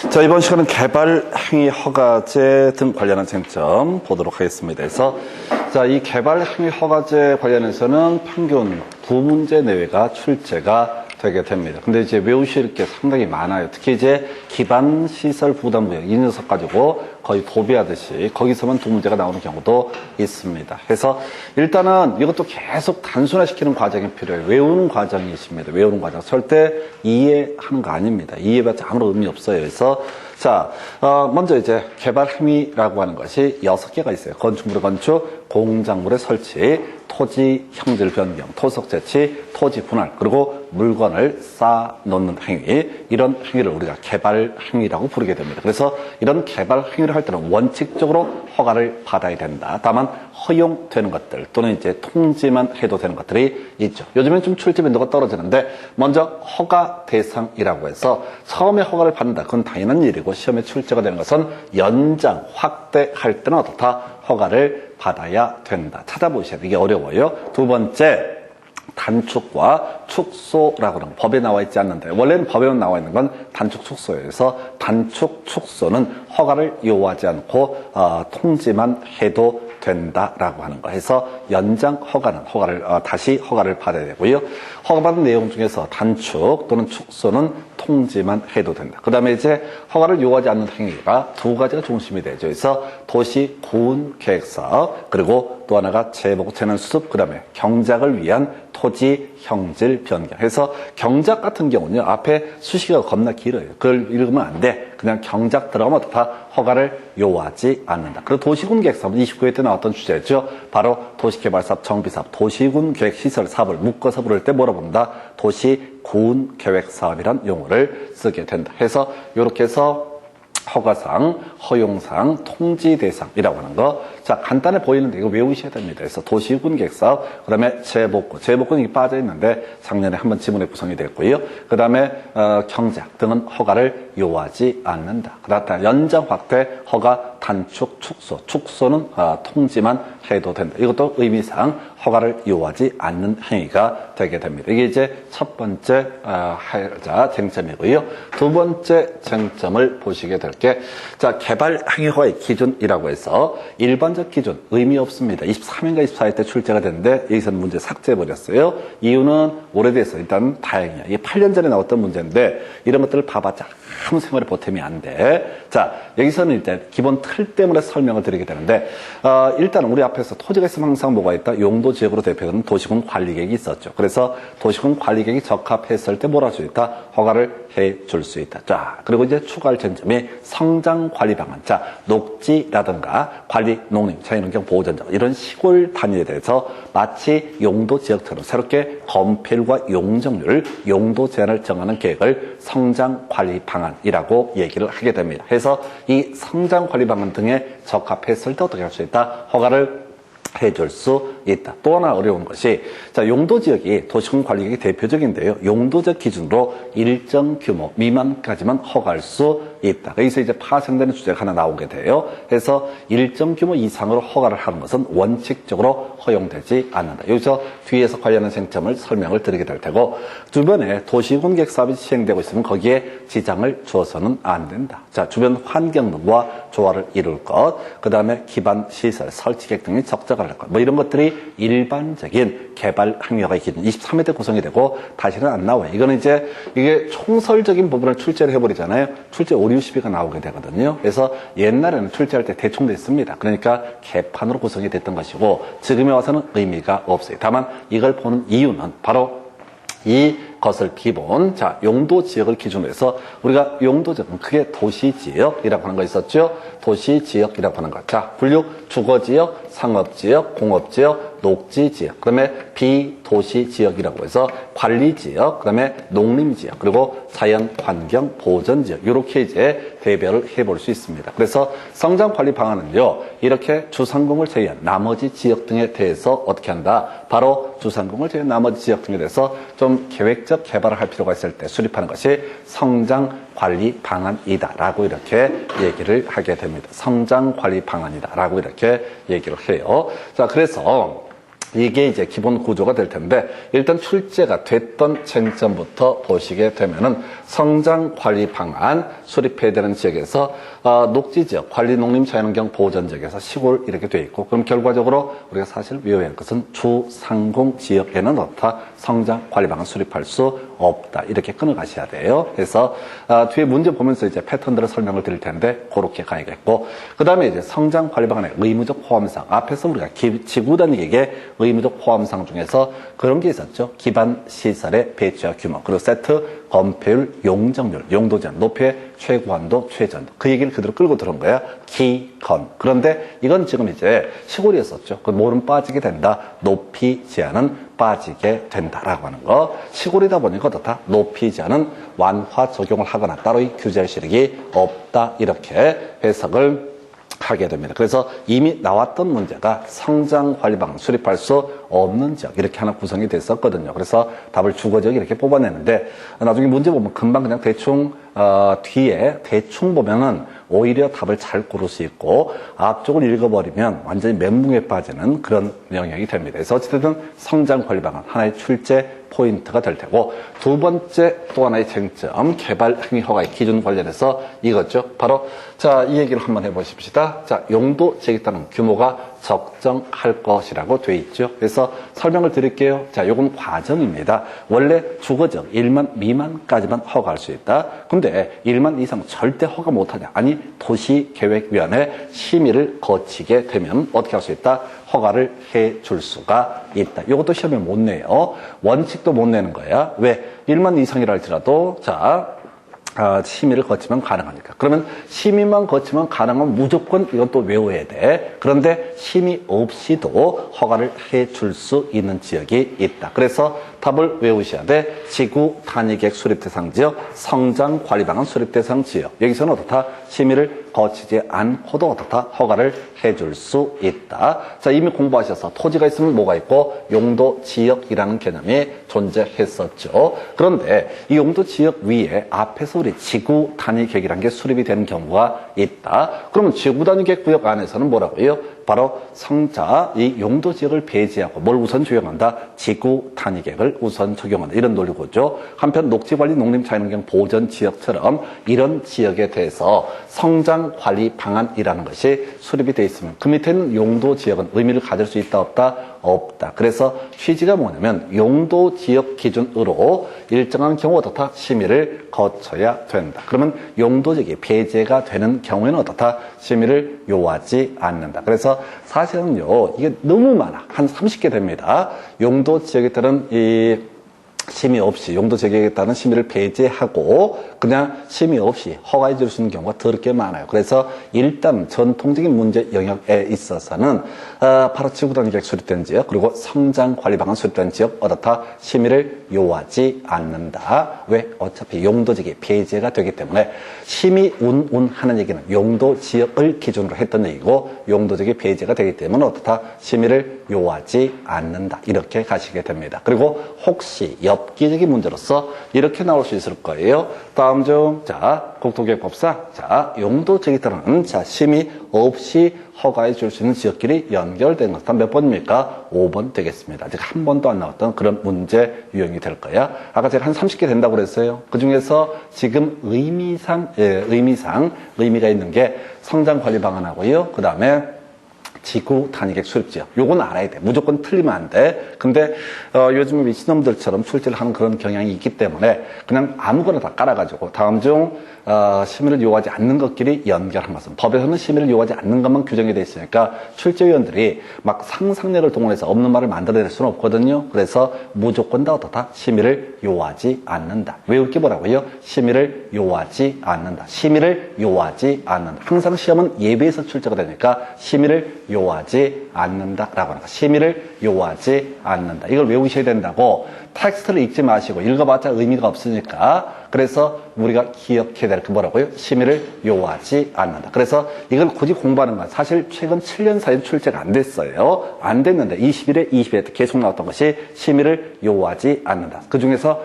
자, 이번 시간은 개발 행위 허가제 등 관련한 쟁점 보도록 하겠습니다. 그래서 자, 이 개발 행위 허가제 관련해서는 평균 9문제 내외가 출제가 되게 됩니다. 근데 이제 외우실 게 상당히 많아요. 특히 이제 기반시설 부담구역 이 녀석 가지고 거의 도배하듯이 거기서만 2문제가 나오는 경우도 있습니다. 그래서 일단은 이것도 계속 단순화시키는 과정이 필요해요. 외우는 과정이 있습니다. 외우는 과정. 절대 이해하는 거 아닙니다. 이해해봤자 아무런 의미 없어요. 그래서 자, 먼저 이제 개발 행위라고 하는 것이 6개가 있어요. 건축물의 건축, 공작물의 설치, 토지 형질 변경, 토속 재치, 토지 분할, 그리고 물건을 쌓아놓는 행위, 이런 행위를 우리가 개발 행위라고 부르게 됩니다. 그래서 이런 개발 행위를 할 때는 원칙적으로 허가를 받아야 된다. 다만 허용되는 것들 또는 이제 통지만 해도 되는 것들이 있죠. 요즘엔 좀 출제 빈도가 떨어지는데 먼저 허가 대상이라고 해서 처음에 허가를 받는다. 그건 당연한 일이고 시험에 출제가 되는 것은 연장, 확대할 때는 어떻다? 허가를 받아야 된다. 찾아보셔야 돼요. 이게 어려워요. 두 번째, 단축과 축소라고 하는 법에 나와 있지 않는데 원래는 법에만 나와 있는 건 단축 축소예요. 그래서 단축 축소는 허가를 요구하지 않고 통지만 해도 된다라고 하는 거 해서 연장 허가는 다시 허가를 받아야 되고요. 허가받은 내용 중에서 단축 또는 축소는 통지만 해도 된다. 그 다음에 이제 허가를 요구하지 않는 행위가 2가지가 중심이 되죠. 그래서 도시 구운 계획사업, 그리고 또 하나가 재보고 재난 수습, 그 다음에 경작을 위한 토지 형질 변경. 해서 경작 같은 경우는요, 앞에 수식어가 겁나 길어요. 그걸 읽으면 안 돼. 그냥 경작 들어가면 다 허가를 요구하지 않는다. 그리고 도시군 계획사업은 29회 때 나왔던 주제죠. 바로 도시개발사업, 정비사업, 도시군 계획시설 사업을 묶어서 부를 때 뭐라 부른다? 도시군 계획사업이란 용어를 쓰게 된다. 해서 이렇게 해서 허가상, 허용상, 통지대상이라고 하는 거. 자, 간단해 보이는데 이거 외우셔야 됩니다. 그래서 도시군 계획사업, 그 다음에 재복구. 재복구는 이게 빠져있는데 작년에 한번 지문에 구성이 됐고요. 그 다음에 경작 등은 허가를 요구하지 않는다. 그 다음에 연장, 확대, 허가, 단축, 축소. 축소는 통지만 해도 된다. 이것도 의미상 허가를 요구하지 않는 행위가 되게 됩니다. 이게 이제 첫 번째 쟁점이고요. 두 번째 쟁점을 보시게 될 게, 자, 개발 행위 허가의 기준이라고 해서 일반적 기준 의미 없습니다. 23인가 24일 때 출제가 됐는데 여기서는 문제 삭제해버렸어요. 이유는 오래돼서 일단 다행이야. 이게 8년 전에 나왔던 문제인데 이런 것들을 봐봤자 아무 생활에 보탬이 안 돼. 자, 여기서는 일단 기본 틀 때문에 설명을 드리게 되는데 일단 우리 앞에서 토지가 있으면 항상 뭐가 있다? 용도 지역으로 대표되는 도시군 관리계획이 있었죠. 그래서 도시군 관리계획이 적합했을 때 뭐라 할 수 있다? 허가를 해줄 수 있다. 자, 그리고 이제 추가할 쟁점이 성장 관리 방안. 자, 녹지라든가 관리 농림, 자연환경 보호전적 이런 시골 단위에 대해서 마치 용도 지역처럼 새롭게 건폐율과 용적률, 용도 제한을 정하는 계획을 성장 관리 방안이라고 얘기를 하게 됩니다. 그래서 이 성장 관리 방안 등에 적합했을 때 어떻게 할 수 있다? 허가를 해줄 수 있다. 또 하나 어려운 것이, 자, 용도 지역이 도시군 관리계획의 대표적인데요. 용도적 기준으로 일정 규모 미만까지만 허가할 수 있다. 여기서 이제 파생되는 주제가 하나 나오게 돼요. 그래서 일정 규모 이상으로 허가를 하는 것은 원칙적으로 허용되지 않는다. 여기서 뒤에서 관련한 쟁점을 설명을 드리게 될 테고, 주변에 도시군 계획 사업이 시행되고 있으면 거기에 지장을 주어서는 안 된다. 자, 주변 환경 등과 조화를 이룰 것, 그 다음에 기반 시설, 설치 계획 등이 적절할 것, 뭐 이런 것들이 일반적인 개발 행위허가의 기준 23회 때 구성이 되고 다시는 안 나와요. 이거는 이제 이게 총설적인 부분을 출제를 해버리잖아요. 출제 오류 시비가 나오게 되거든요. 그래서 옛날에는 출제할 때 대충 됐습니다. 그러니까 개판으로 구성이 됐던 것이고 지금에 와서는 의미가 없어요. 다만 이걸 보는 이유는 바로 이것을 기본, 자, 용도 지역을 기준으로 해서 우리가 용도 지역은 크게 도시 지역이라고 하는 거 있었죠? 도시 지역이라고 하는 거. 자, 분류 주거 지역, 상업 지역, 공업 지역, 녹지 지역, 그 다음에 비도시 지역이라고 해서 관리 지역, 그 다음에 농림 지역, 그리고 자연 환경 보전 지역, 이렇게 이제 대별을 해볼 수 있습니다. 그래서 성장 관리 방안은요, 이렇게 주상공을 제외한 나머지 지역 등에 대해서 어떻게 한다? 바로 주상공을 제외한 나머지 지역 등에 대해서 좀 계획적 개발을 할 필요가 있을 때 수립하는 것이 성장 관리 방안이다라고 이렇게 얘기를 하게 됩니다. 성장 관리 방안이다라고 이렇게 얘기를 해요. 자, 그래서 이게 이제 기본 구조가 될 텐데, 일단 출제가 됐던 쟁점부터 보시게 되면은 성장 관리 방안 수립해야 되는 지역에서 녹지 지역, 관리 농림 자연환경 보전 지역에서 시골 이렇게 돼 있고, 그럼 결과적으로 우리가 사실 외워야 할 것은 주상공 지역에는 어떻다? 성장 관리 방안 수립할 수 없다. 이렇게 끊어가셔야 돼요. 그래서 뒤에 문제 보면서 이제 패턴들을 설명을 드릴 텐데 그렇게 가야겠고, 그 다음에 이제 성장 관리 방안의 의무적 포함상, 앞에서 우리가 지구 단위계획의 의무적 포함상 중에서 그런 게 있었죠. 기반 시설의 배치와 규모, 그리고 세트 건폐율, 용적률, 용도 제한, 높이의 최고한도, 최전도. 그 얘기를 그대로 끌고 들어온 거야. 기건. 그런데 이건 지금 이제 시골이었었죠. 그 몰은 빠지게 된다. 높이 제한은 빠지게 된다라고 하는 거. 시골이다 보니까 어떻다? 높이 제한은 완화 적용을 하거나 따로의 규제 실력이 없다. 이렇게 해석을 하게 됩니다. 그래서 이미 나왔던 문제가 성장 관리 방안 수립할 수 없는 지역 이렇게 하나 구성이 됐었거든요. 그래서 답을 주거 지역 이렇게 뽑아내는데, 나중에 문제 보면 금방 그냥 대충 뒤에 대충 보면은 오히려 답을 잘 고를 수 있고, 앞쪽을 읽어버리면 완전히 멘붕에 빠지는 그런 영역이 됩니다. 그래서 어쨌든 성장 관리 방안 하나의 출제 포인트가 될 테고, 두 번째 또 하나의 쟁점, 개발 행위 허가의 기준 관련해서 이거죠. 바로 자, 이 얘기를 한번 해보십시다. 자, 용도 지역에 따른 규모가 적정할 것이라고 돼 있죠. 그래서 설명을 드릴게요. 자, 요건 과정입니다. 원래 주거지역 1만 미만까지만 허가할 수 있다. 근데 1만 이상 절대 허가 못하냐? 아니, 도시계획위원회 심의를 거치게 되면 어떻게 할 수 있다? 허가를 해줄 수가 있다. 이것도 시험에 못 내요. 원칙도 못 내는 거야. 왜? 1만 이상이라 할지라도 자, 심의를 거치면 가능하니까. 그러면 심의만 거치면 가능하면 무조건 이건 또 외워야 돼. 그런데 심의 없이도 허가를 해줄 수 있는 지역이 있다. 그래서 답을 외우셔야 돼. 지구 단위계획 수립 대상 지역, 성장 관리 방안 수립 대상 지역. 여기서는 어떻다? 심의를 거치지 않고도 어떻다? 허가를 해줄 수 있다. 자, 이미 공부하셔서 토지가 있으면 뭐가 있고 용도 지역이라는 개념이 존재했었죠. 그런데 이 용도 지역 위에 앞에서 우리 지구 단위 계획이라는 게 수립이 되는 경우가 있다. 그러면 지구 단위 계획 구역 안에서는 뭐라고요? 바로 성자, 이 용도 지역을 배제하고 뭘 우선 적용한다? 지구 단위 계획을 우선 적용한다. 이런 논리고죠. 한편 녹지관리 농림자연환경 보전 지역처럼 이런 지역에 대해서 성장 관리 방안이라는 것이 수립이 되어 있으면 그 밑에 있는 용도 지역은 의미를 가질 수 있다 없다? 없다. 그래서 취지가 뭐냐면 용도 지역 기준으로 일정한 경우 어떻다? 심의를 거쳐야 된다. 그러면 용도 지역이 배제가 되는 경우에는 어떻다? 심의를 요하지 않는다. 그래서 사실은요, 이게 너무 많아. 한 30개 됩니다. 용도 지역에 따른 이 심의 없이 용도 지역에 따른 심의를 배제하고 그냥 심의 없이 허가해 줄 수 있는 경우가 더럽게 많아요. 그래서 일단 전통적인 문제 영역에 있어서는 바로 지구단위 계획 수립된 지역, 그리고 성장 관리 방안 수립된 지역 어떻다? 심의를 요하지 않는다. 왜? 어차피 용도 지역이 배제가 되기 때문에 심의 하는 얘기는 용도 지역을 기준으로 했던 얘기고 용도 지역이 배제가 되기 때문에 어떻다? 심의를 요하지 않는다. 이렇게 가시게 됩니다. 그리고 혹시 엽기적인 문제로서 이렇게 나올 수 있을 거예요. 다음 중, 자, 국토계획법상, 자, 용도 지역에 따른, 자, 심의 없이 허가해 줄 수 있는 지역끼리 연결된 것은 몇 번입니까? 5번 되겠습니다. 아직 한 번도 안 나왔던 그런 문제 유형이 될 거야. 아까 제가 한 30개 된다고 그랬어요. 그 중에서 지금 의미가 있는 게 성장 관리 방안하고요. 그 다음에 지구 단위계획 수립지역. 요건 알아야 돼. 무조건 틀리면 안 돼. 근데 요즘 미친놈들처럼 출제를 하는 그런 경향이 있기 때문에 그냥 아무거나 다 깔아가지고 다음 중 심의를 요하지 않는 것끼리 연결한 것은 법에서는 심의를 요하지 않는 것만 규정이 돼 있으니까 출제위원들이 막 상상력을 동원해서 없는 말을 만들어낼 수는 없거든요. 그래서 무조건 다 어떻다? 심의를 요하지 않는다. 외울 게 뭐라고요? 심의를 요하지 않는다. 심의를 요하지 않는다. 항상 시험은 예비에서 출제가 되니까 심의를 요하지 않는다라고 하는 거. 심의를 요하지 않는다. 이걸 외우셔야 된다고 텍스트를 읽지 마시고 읽어봤자 의미가 없으니까 그래서 우리가 기억해야 될 게 뭐라고요? 심의를 요하지 않는다. 그래서 이걸 굳이 공부하는 건 사실 최근 7년 사이에 출제가 안 됐어요. 안 됐는데 21회, 22회 때 계속 나왔던 것이 심의를 요하지 않는다. 그 중에서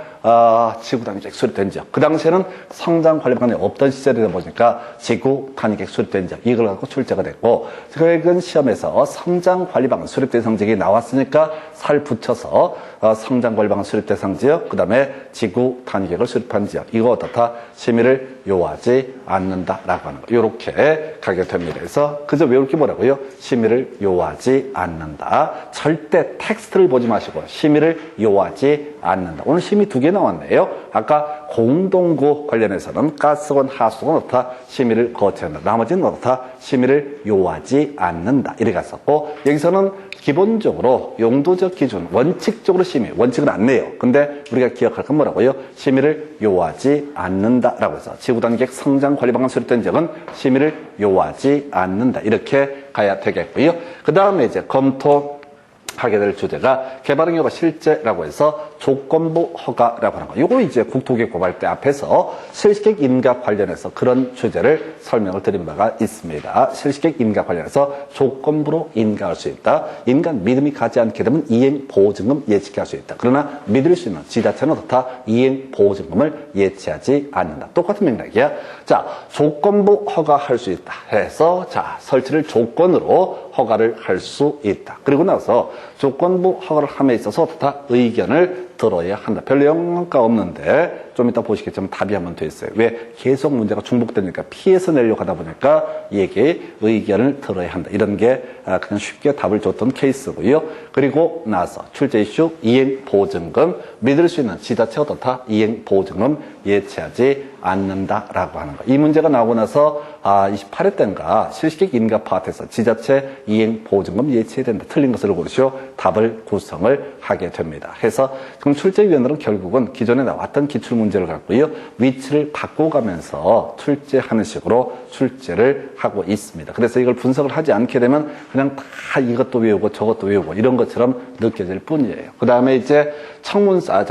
지구 단위계획 수립된 지역. 그 당시에는 성장 관리방안이 없던 시절이다 보니까 지구 단위계획 수립된 지역. 이걸 갖고 출제가 됐고 최근 시험에서 성장 관리방안 수립 대상 지역이 나왔으니까 살 붙여서 성장 관리방안 수립 대상 지역, 그 다음에 지구 단위계획을 수립한 지역. 이거 어떻다? 심의를 요하지 않는다라고 하는 거. 이렇게 가게 됩니다. 그래서 그저 외울 게 뭐라고요? 심의를 요하지 않는다. 절대 텍스트를 보지 마시고 심의를 요하지 않는다. 오늘 심의 2개 나왔네요. 아까 공동구 관련해서는 가스건, 하수건 어떻다? 심의를 거쳐야 한다. 나머지는 어떻다? 심의를 요하지 않는다. 이렇게 갔었고 여기서는 기본적으로 용도적 기준, 원칙적으로 심의, 원칙은 안 내요. 근데 우리가 기억할 건 뭐라고요? 심의를 요하지 않는다라고 해서 지구단계획 성장관리방안 수립된 지역은 심의를 요하지 않는다. 이렇게 가야 되겠고요. 그 다음에 이제 검토하게 될 주제가 개발응요가 실제라고 해서 조건부 허가라고 하는 거. 요거 이제 국토계획고발 때 앞에서 실시계획 인가 관련해서 그런 주제를 설명을 드린 바가 있습니다. 실시계획 인가 관련해서 조건부로 인가할 수 있다. 인간 믿음이 가지 않게 되면 이행 보증금 예치할 수 있다. 그러나 믿을 수 있는 지자체는 어떻다? 이행 보증금을 예치하지 않는다. 똑같은 맥락이야. 자, 조건부 허가할 수 있다. 해서 자, 설치를 조건으로 허가를 할 수 있다. 그리고 나서 조건부 허가를 함에 있어서 어떻다? 의견을 들어야 한다. 별 영향가 없는데 좀 이따 보시겠지만 답이 한번 돼 있어요. 왜? 계속 문제가 중복되니까 피해서 내려고 하다 보니까 얘기 의견을 들어야 한다. 이런 게 그냥 쉽게 답을 줬던 케이스고요. 그리고 나서 출제 이슈 이행 보증금 믿을 수 있는 지자체가 어떻다? 이행 보증금 예치하지 않는다라고 하는 거. 이 문제가 나오고 나서 28회 때인가 실시계획 인가 파트에서 지자체 이행 보증금 예치해야 된다. 틀린 것을 고르시오. 답을 구성을 하게 됩니다. 해서 그럼 출제위원들은 결국은 기존에 나왔던 기출문제를 갖고요. 위치를 바꿔가면서 출제하는 식으로 출제를 하고 있습니다. 그래서 이걸 분석을 하지 않게 되면 그냥 다 이것도 외우고 저것도 외우고 이런 것처럼 느껴질 뿐이에요. 그 다음에 이제 청문사,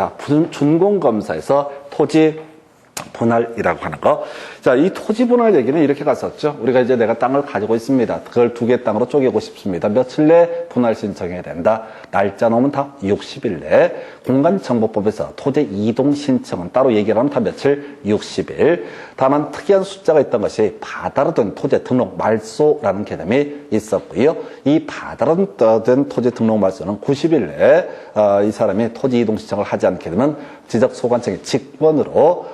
준공검사에서 토지 분할이라고 하는 거. 자, 이 토지 분할 얘기는 이렇게 갔었죠. 우리가 이제 내가 땅을 가지고 있습니다. 그걸 2개 땅으로 쪼개고 싶습니다. 며칠 내에 분할 신청해야 된다. 날짜 놓으면 다 60일 내에. 공간정보법에서 토지 이동 신청은 따로 얘기를 하면 다 며칠? 60일. 다만 특이한 숫자가 있던 것이 바다로 된 토지 등록 말소라는 개념이 있었고요. 이 바다로 된 토지 등록 말소는 90일 내에 이 사람이 토지 이동 신청을 하지 않게 되면 지적소관청의 직권으로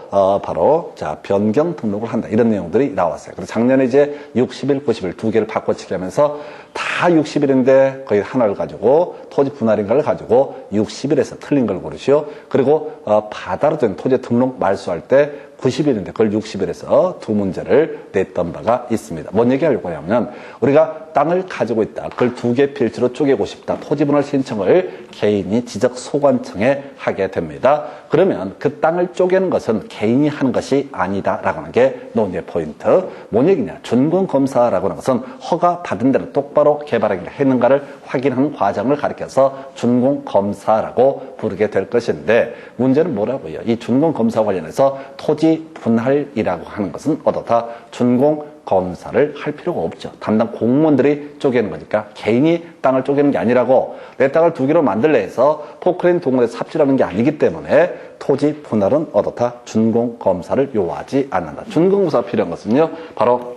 바로 자 변경 등록을 한다. 이런 내용들이 나왔어요. 그래서 작년에 이제 60일, 90일 2개를 바꿔치기 하면서 다 60일인데 거의 하나를 가지고 토지 분할인가를 가지고 60일에서 틀린 걸 고르시오. 그리고 바다로 된 토지 등록 말소할 때 90일인데 그걸 60일에서 2문제를 냈던 바가 있습니다. 뭔 얘기하려고 하냐면 우리가 땅을 가지고 있다. 그걸 2개 필지로 쪼개고 싶다. 토지분할 신청을 개인이 지적소관청에 하게 됩니다. 그러면 그 땅을 쪼개는 것은 개인이 하는 것이 아니다라고 하는 게 논의의 포인트. 뭔 얘기냐? 준공검사라고 하는 것은 허가 받은 대로 똑바로 개발하기를 했는가를 확인하는 과정을 가리켜서 준공검사라고 부르게 될 것인데 문제는 뭐라고요? 이 준공검사 관련해서 토지 분할이라고 하는 것은 어떻다? 준공검사를 할 필요가 없죠. 담당 공무원들이 쪼개는 거니까 개인이 땅을 쪼개는 게 아니라고 내 땅을 2개로 만들래 해서 포크레인 동원에 삽질하는 게 아니기 때문에 토지 분할은 어떻다? 준공검사를 요하지 않는다. 준공검사가 필요한 것은요. 바로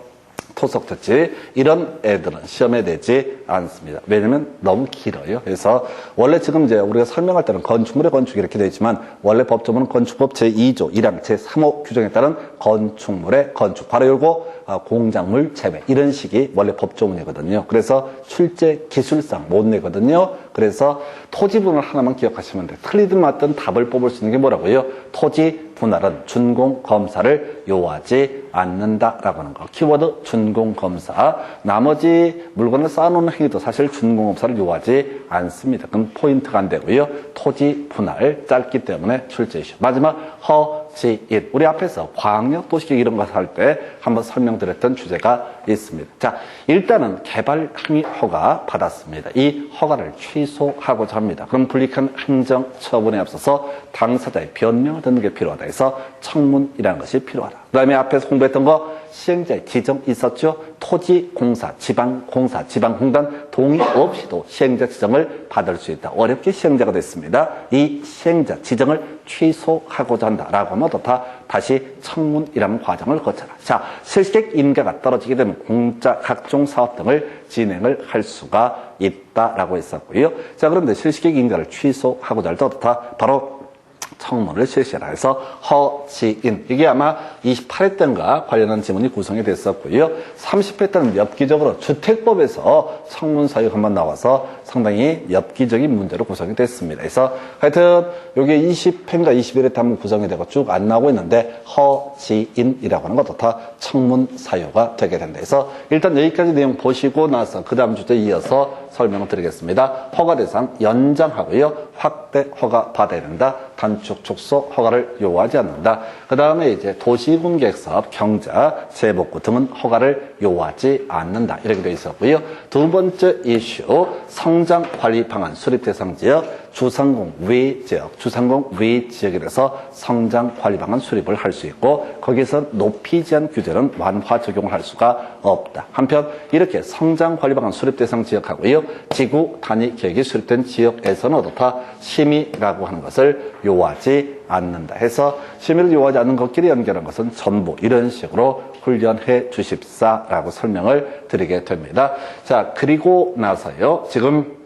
토속특지 이런 애들은 시험에 내지 않습니다. 왜냐면 너무 길어요. 그래서 원래 지금 이제 우리가 설명할 때는 건축물의 건축 이렇게 되어 있지만 원래 법조문은 건축법 제2조 1항 제3호 규정에 따른 건축물의 건축. 바로 요거 공작물 제외 이런 식이 원래 법조문이거든요. 그래서 출제 기술상 못 내거든요. 그래서 토지 분할 하나만 기억하시면 돼요. 틀리든 맞든 답을 뽑을 수 있는 게 뭐라고요? 토지 분할은 준공검사를 요하지 않는다라고 하는 거. 키워드 준공검사. 나머지 물건을 쌓아놓는 행위도 사실 준공검사를 요하지 않습니다. 그건 포인트가 안 되고요. 토지 분할 짧기 때문에 출제 이슈. 마지막 허지인. 우리 앞에서 광역 도시계획 이런 거 할 때 한번 설명드렸던 주제가 있습니다. 자, 일단은 개발 행위 허가 받았습니다. 이 허가를 취소하고자 합니다. 그럼 불이익한 행정 처분에 앞서서 당사자의 변명을 듣는 게 필요하다 해서 청문이라는 것이 필요하다. 그 다음에 앞에서 공부했던 거 시행자의 지정 있었죠? 토지공사, 지방공사, 지방공단 동의 없이도 시행자 지정을 받을 수 있다. 어렵게 시행자가 됐습니다. 이 시행자 지정을 취소하고자 한다라고 하면 어떻다? 다시 청문이라는 과정을 거쳐라. 자, 실시계획 인가가 떨어지게 되면 공짜 각종 사업 등을 진행을 할 수가 있다라고 했었고요. 자, 그런데 실시계획 인가를 취소하고자 할 때 어떻다? 바로 청문을 실시하라 해서 허지인. 이게 아마 28회 때인가 관련한 지문이 구성이 됐었고요. 30회 때는 엽기적으로 주택법에서 청문 사유가 한번 나와서 상당히 엽기적인 문제로 구성이 됐습니다. 그래서 하여튼 이게 20회인가 21회 때 한번 구성이 되고 쭉 안 나오고 있는데 허지인이라고 하는 것도 다 청문 사유가 되게 된다. 그래서 일단 여기까지 내용 보시고 나서 그 다음 주제에 이어서 설명을 드리겠습니다. 허가 대상 연장하고요. 확대 허가 받아야 된다. 단축 축소 허가를 요하지 않는다. 그 다음에 이제 도시군계획사업, 경자, 재복구 등은 허가를 요하지 않는다. 이렇게 되어 있었고요. 두 번째 이슈, 성장관리 방안 수립 대상 지역, 주상공 외 지역, 주상공 외 지역이라서 성장관리 방안 수립을 할 수 있고 거기서 높이 제한 규제는 완화 적용을 할 수가 없다. 한편 이렇게 성장관리 방안 수립 대상 지역하고요. 지구 단위 계획이 수립된 지역에서는 어떻다? 심의라고 하는 것을 요하지 않는다 해서 심의를 요하지 않는 것끼리 연결한 것은 전부 이런 식으로 훈련해 주십사라고 설명을 드리게 됩니다. 자, 그리고 나서요. 지금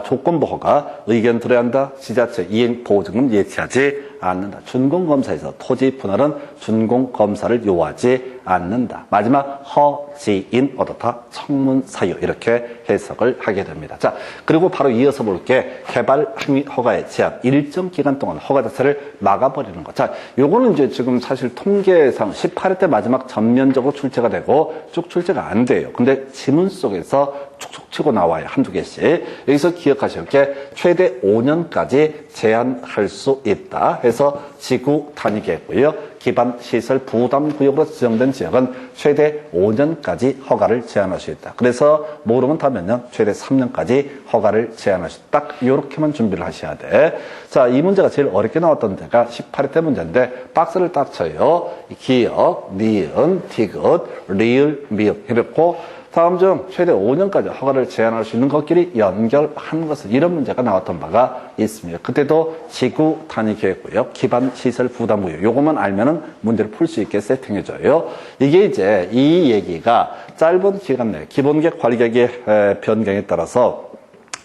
조건부 허가, 의견 들어야 한다, 지자체 이행 보증금 예치하지 않는다. 준공검사에서 토지 분할은 준공검사를 요하지 않는다. 마지막 허지인 어떻다? 청문 사유 이렇게 해석을 하게 됩니다. 자, 그리고 바로 이어서 볼게 개발 행위 허가의 제한 일정 기간 동안 허가 자체를 막아버리는 것. 자, 요거는 이제 지금 사실 통계상 18회 때 마지막 전면적으로 출제가 되고 쭉 출제가 안 돼요. 근데 지문 속에서 촉촉 치고 나와요. 한두 개씩. 여기서 기억하실 게 최대 5년까지 제한할 수 있다. 해서 지구 단위계획고요. 기반 시설 부담 구역으로 지정된 지역은 최대 5년까지 허가를 제한할 수 있다. 그래서 모르면 다 몇 년? 최대 3년까지 허가를 제한할 수 있다. 딱 이렇게만 준비를 하셔야 돼. 자, 이 문제가 제일 어렵게 나왔던 데가 18회 때 문제인데 박스를 딱 쳐요. 기역, 니은, 티귿, 리을, 미역 해놓고 다음 중 최대 5년까지 허가를 제한할 수 있는 것끼리 연결하는 것은 이런 문제가 나왔던 바가 있습니다. 그때도 지구 단위 계획구역, 기반 시설 부담 구역 요것만 알면은 문제를 풀 수 있게 세팅해줘요. 이게 이제 이 얘기가 짧은 기간 내에 기본계획 관리계획의 변경에 따라서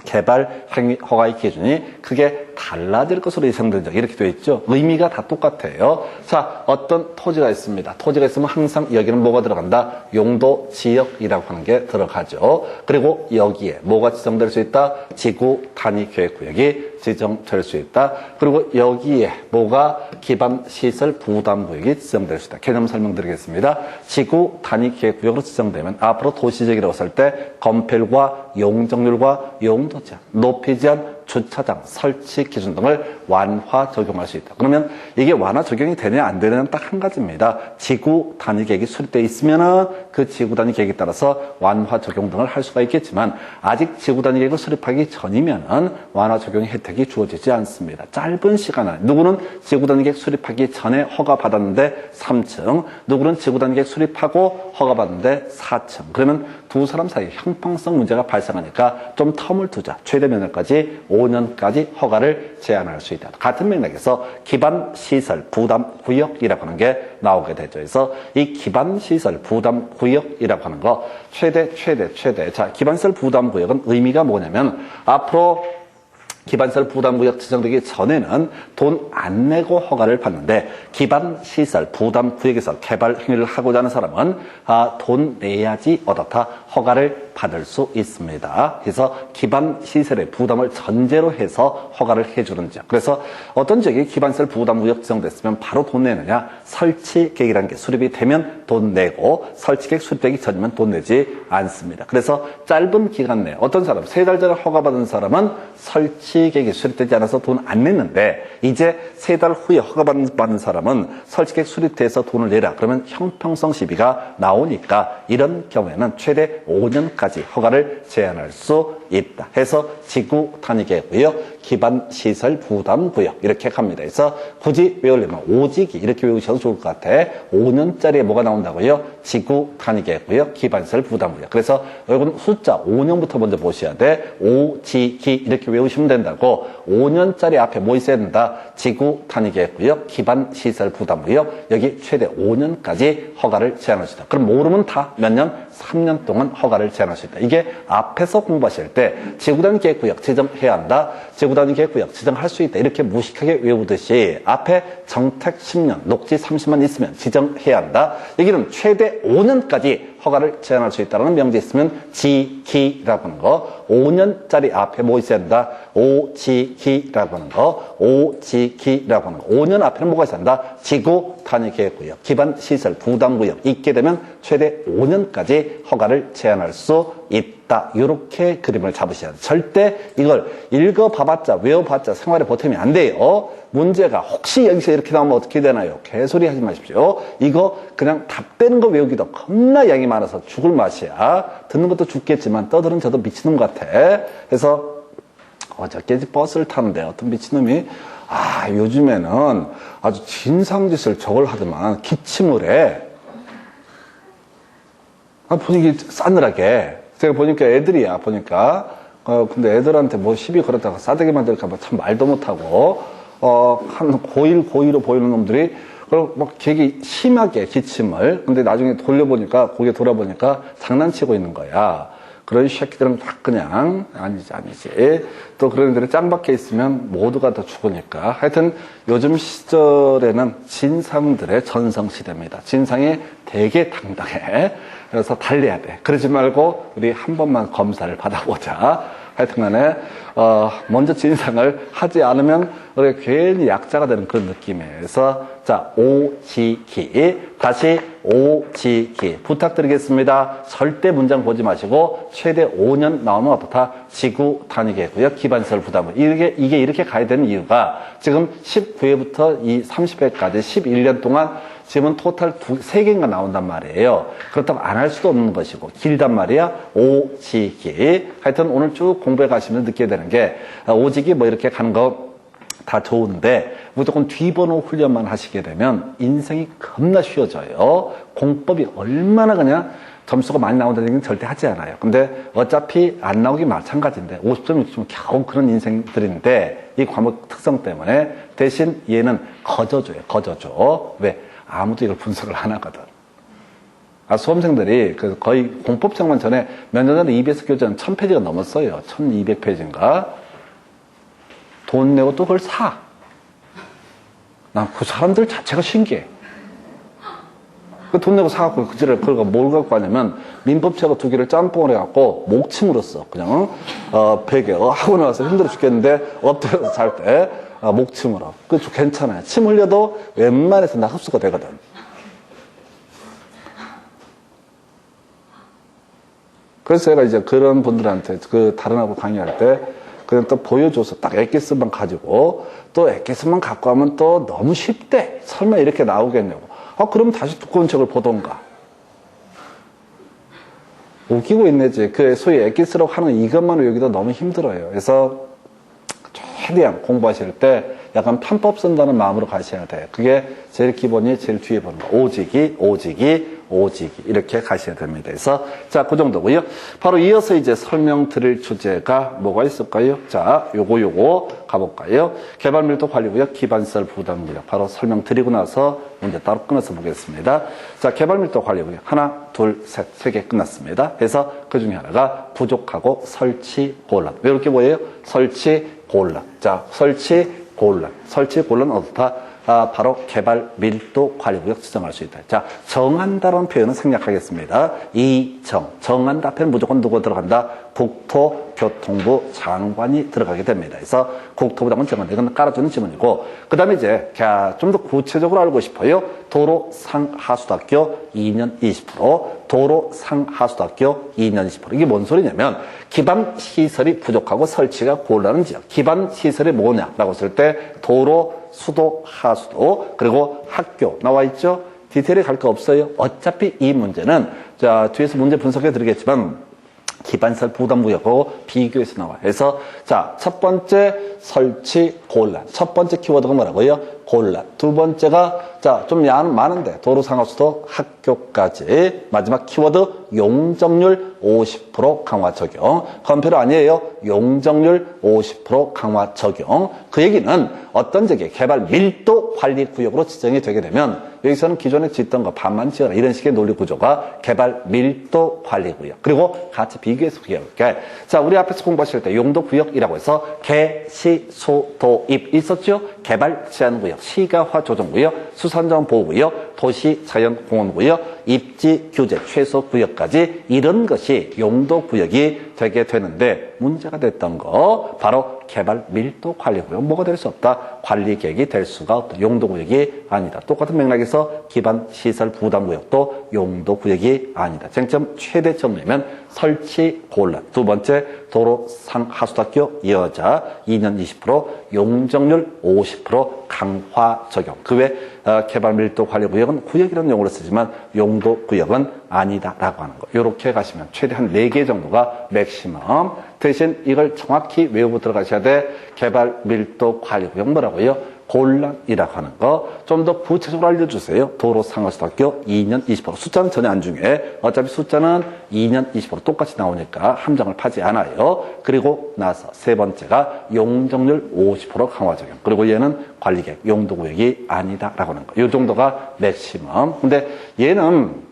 개발 행위 허가의 기준이 크게 달라질 것으로 예상된다. 이렇게 되어 있죠. 의미가 다 똑같아요. 자, 어떤 토지가 있습니다. 토지가 있으면 항상 여기는 뭐가 들어간다? 용도 지역이라고 하는 게 들어가죠. 그리고 여기에 뭐가 지정될 수 있다? 지구 단위 계획 구역이 지정될 수 있다. 그리고 여기에 뭐가 기반 시설 부담 구역이 지정될 수 있다. 개념 설명드리겠습니다. 지구 단위 계획 구역으로 지정되면 앞으로 도시지역이라고 했을 때 건폐율과 용적률과 용도 제한, 높이 제한, 주차장 설치 기준 등을 완화 적용할 수 있다. 그러면 이게 완화 적용이 되냐 안 되냐는 딱 한 가지입니다. 지구 단위 계획이 수립되어 있으면은 그 지구 단위 계획에 따라서 완화 적용 등을 할 수가 있겠지만 아직 지구 단위 계획을 수립하기 전이면은 완화 적용의 혜택이 주어지지 않습니다. 짧은 시간 안에 누구는 지구 단위 계획 수립하기 전에 허가 받았는데 3층, 누구는 지구 단위 계획 수립하고 허가 받았는데 4층. 그러면 두 사람 사이에 형평성 문제가 발생하니까 좀 텀을 두자. 최대 면허까지 5년까지 허가를 제한할 수 있다. 같은 맥락에서 기반 시설 부담 구역이라고 하는 게 나오게 되죠. 그래서 이 기반 시설 부담 구역이라고 하는 거 최대. 자, 기반 시설 부담 구역은 의미가 뭐냐면 앞으로 기반시설 부담구역 지정되기 전에는 돈 안 내고 허가를 받는데 기반시설 부담구역에서 개발 행위를 하고자 하는 사람은 돈 내야지 어떻다 허가를 받을 수 있습니다. 그래서 기반시설의 부담을 전제로 해서 허가를 해주는 지역. 그래서 어떤 지역이 기반시설 부담구역 지정됐으면 바로 돈 내느냐, 설치계획이라는 게 수립이 되면 돈 내고 설치계획 수립되기 전이면 돈 내지 않습니다. 그래서 짧은 기간 내에 어떤 사람 3달 전에 허가받은 사람은 설치계획이 수립되지 않아서 돈 안 냈는데 이제 3달 후에 허가받은 사람은 설치계획 수립돼서 돈을 내라. 그러면 형평성 시비가 나오니까 이런 경우에는 최대 5년까지 허가를 제한할 수 있다. 해서 지구 단위계획구역, 기반시설 부담구역 이렇게 갑니다. 그래서 굳이 외우려면 오직이 이렇게 외우셔도 좋을 것 같아. 5년짜리에 뭐가 나온다고요? 지구 단위계획구역, 기반시설 부담구역. 그래서 이건 숫자 5년부터 먼저 보셔야 돼. 오직이 이렇게 외우시면 된다고. 5년짜리 앞에 뭐 있어야 된다? 지구 단위계획구역, 기반시설 부담구역. 여기 최대 5년까지 허가를 제한할 수 있다. 그럼 모르면 다 몇 년? 3년 동안 허가를 제한할 수 있다. 이게 앞에서 공부하실 때 지구단위계획구역 지정해야 한다. 지구단위계획구역 지정할 수 있다. 이렇게 무식하게 외우듯이 앞에 정택 10년, 녹지 30만 있으면 지정해야 한다. 여기는 최대 5년까지 허가를 제한할 수 있다는 명제 있으면 지기라고 하는 거. 5년짜리 앞에 뭐 있어야 한다? 오지기라고 하는 거. 오지기라고 하는 거. 5년 앞에는 뭐가 있어야 한다? 지구 단위계획구역, 기반시설 부담구역 있게 되면 최대 5년까지 허가를 제한할 수 있다. 이렇게 그림을 잡으셔야 돼요. 절대 이걸 읽어봐봤자 외워봤자 생활에 보탬이 안 돼요. 문제가 혹시 여기서 이렇게 나오면 어떻게 되나요? 개소리 하지 마십시오. 이거 그냥 답되는 거 외우기도 겁나 양이 많아서 죽을 맛이야. 듣는 것도 죽겠지만 떠드는 저도 미치는 것 같아. 그래서 어저께 버스를 타는데 어떤 미친놈이 요즘에는 아주 진상짓을 저걸 하더만 기침을 해. 분위기 싸늘하게. 제가 보니까 애들이야, 보니까. 근데 애들한테 뭐 시비 걸었다가 싸대기 만들까봐 참 말도 못하고, 한 고1로 보이는 놈들이, 그리고 막 되게 심하게 기침을. 근데 나중에 고개 돌아보니까 장난치고 있는 거야. 그런 새끼들은 다 그냥, 아니지. 또 그런 애들이 짱 박혀 있으면 모두가 다 죽으니까. 하여튼 요즘 시절에는 진상들의 전성시대입니다. 진상이 되게 당당해. 그래서 달려야 돼. 그러지 말고 우리 한 번만 검사를 받아보자. 하여튼 간에, 먼저 진상을 하지 않으면 우리 괜히 약자가 되는 그런 느낌에서, 자, 오지기. 다시 오지기. 부탁드리겠습니다. 절대 문장 보지 마시고, 최대 5년 나오면 어떻다? 지구 단위계획구역, 기반시설 부담. 이게 이렇게 가야 되는 이유가 지금 19회부터 이 30회까지 11년 동안 지금은 토탈 3개인가 나온단 말이에요. 그렇다고 안 할 수도 없는 것이고 길단 말이야. 오직이. 하여튼 오늘 쭉 공부해 가시면 느끼게 되는 게 오직이 뭐 이렇게 가는 거 다 좋은데 무조건 뒤번호 훈련만 하시게 되면 인생이 겁나 쉬워져요. 공법이 얼마나 그냥 점수가 많이 나온다는 얘기는 절대 하지 않아요. 근데 어차피 안 나오기 마찬가지인데 50점, 60점 겨우 그런 인생들인데 이 과목 특성 때문에 대신 얘는 거저줘요. 왜? 아무도 이걸 분석을 안 하거든. 수험생들이 거의 공법장만 전에 몇 년 전에 EBS 교재는 1000페이지가 넘었어요. 1200페이지인가. 돈 내고 또 그걸 사. 난 그 사람들 자체가 신기해. 돈 내고 사갖고 그걸 뭘 갖고 하냐면 민법책을 2개를 짬뽕을 해갖고 목침으로 써. 그냥 베개 하고 나와서 힘들어 죽겠는데 엎드려서 잘 때 목침으로. 그거 괜찮아요. 침 흘려도 웬만해서 다 흡수가 되거든. 그래서 제가 이제 그런 분들한테 다른 하고 강의할 때 그냥 또 보여줘서 딱 엑기스만 가지고 또 엑기스만 갖고 하면 또 너무 쉽대. 설마 이렇게 나오겠냐고. 그럼 다시 두꺼운 책을 보던가. 웃기고 있네지. 소위 엑기스라고 하는 이것만 외우기도 너무 힘들어요. 그래서 최대한 공부하실 때 약간 편법 쓴다는 마음으로 가셔야 돼. 그게 제일 기본이 제일 뒤에 보는 거. 오직이. 오지기 이렇게 가셔야 됩니다. 그래서 자, 그 정도고요. 바로 이어서 이제 설명드릴 주제가 뭐가 있을까요? 자, 요거 가볼까요? 개발 밀도 관리구역, 기반시설 부담구역. 바로 설명드리고 나서 문제 따로 끊어서 보겠습니다. 자, 개발 밀도 관리구역 하나, 둘, 셋, 세 개 끝났습니다. 그래서 그 중에 하나가 부족하고 설치 곤란. 이렇게 뭐예요? 설치 곤란. 자, 설치 곤란. 설치 곤란은 어떻다? 바로 개발 밀도 관리구역 지정할 수 있다. 자, 정한다라는 표현은 생략하겠습니다. 정한다 표현 무조건 누가 들어간다? 국토교통부 장관이 들어가게 됩니다. 그래서 국토부 장관 정한다. 이건 깔아주는 지문이고, 그 다음에 이제 좀 더 구체적으로 알고 싶어요. 도로 상하수도학교 2년 20%, 도로 상하수도학교 2년 20%. 이게 뭔 소리냐면 기반 시설이 부족하고 설치가 곤란한 지역. 기반 시설이 뭐냐라고 했을 때 도로, 수도, 하수도, 그리고 학교 나와 있죠? 디테일에 갈 거 없어요. 어차피 이 문제는 자, 뒤에서 문제 분석해 드리겠지만 기반시설 부담구역하고 비교해서 나와요. 그래서 자, 첫 번째 설치 곤란. 첫 번째 키워드가 뭐라고요? 곤란. 두 번째가 자, 좀 많은데 도로 상하수도 학교까지. 마지막 키워드 용적률 50% 강화 적용. 건표로 아니에요. 용적률 50% 강화 적용. 그 얘기는 어떤 지역에 개발 밀도 관리 구역으로 지정이 되게 되면 여기서는 기존에 짓던 거 반만 지어라 이런 식의 논리 구조가 개발 밀도 관리 구역. 그리고 같이 비교해서 비교해볼게. 자, 우리 앞에서 공부하실 때 용도 구역이라고 해서 개, 시, 소, 도, 입 있었죠? 개발 제한 구역, 시가화 조정 구역, 수산자원 보호 구역, 도시 자연 공원 구역, 입지 규제 최소 구역까지 이런 것이 용도 구역이 되게 되는데 문제가 됐던 거 바로 개발 밀도 관리 구역. 뭐가 될 수 없다? 관리 계획이 될 수가 없다. 용도 구역이 아니다. 똑같은 맥락에서 기반 시설 부담 구역도 용도 구역이 아니다. 쟁점 최대 정리면 설치 곤란. 두 번째 도로 상하수도학교 여자 2년 20%, 용적률 50% 강화 적용. 그 외 개발 밀도 관리 구역은 구역이라는 용어를 쓰지만 용도 구역은 아니다라고 하는 거. 이렇게 가시면 최대 한 4개 정도가 맥시멈. 대신 이걸 정확히 외우고 들어가셔야 돼. 개발 밀도 관리 구역 뭐라고요? 곤란이라고 하는 거. 좀 더 구체적으로 알려주세요. 도로 상하수도학교 2년 20%. 숫자는 전혀 안 중요해. 어차피 숫자는 2년 20% 똑같이 나오니까 함정을 파지 않아요. 그리고 나서 세 번째가 용적률 50% 강화 적용. 그리고 얘는 관리계획, 용도구역이 아니다라고 하는 거. 이 정도가 맥시멈. 근데 얘는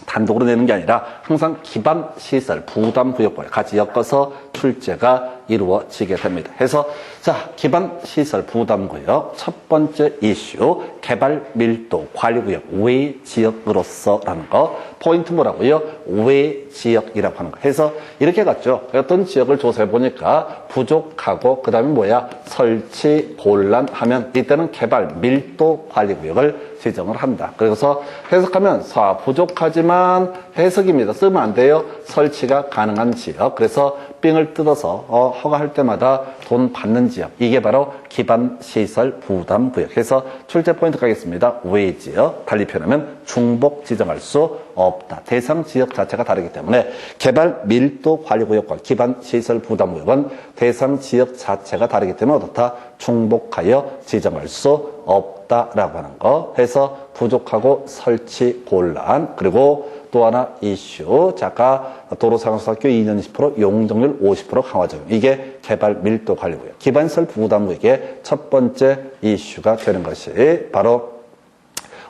단독으로 내는 게 아니라 항상 기반 시설 부담 구역과 같이 엮어서 출제가 이루어지게 됩니다. 해서 자, 기반 시설 부담 구역 첫 번째 이슈 개발 밀도 관리 구역 외 지역으로서라는 거. 포인트 뭐라고요? 외 지역이라고 하는 거. 해서 이렇게 갔죠. 어떤 지역을 조사해 보니까 부족하고 그다음에 뭐야? 설치 곤란하면 이때는 개발 밀도 관리 구역을 지정을 한다. 그래서 해석하면 부족하지만 해석입니다. 쓰면 안 돼요. 설치가 가능한 지역. 그래서 삥을 뜯어서 허가할 때마다 돈 받는 지역. 이게 바로 기반 시설 부담 구역. 해서 출제 포인트 가겠습니다. 외 지역. 달리 표현하면 중복 지정할 수 없다. 대상 지역 자체가 다르기 때문에 개발 밀도 관리 구역과 기반 시설 부담 구역은 대상 지역 자체가 다르기 때문에 어떻다? 중복하여 지정할 수 없다라고 하는 거. 해서 부족하고 설치 곤란. 그리고 또 하나 이슈. 자가 도로상하수도학교 2년 20%, 용적률 50% 강화 적용. 이게 개발 밀도 관리 구역. 기반시설 부담 구역의 첫 번째 이슈가 되는 것이 바로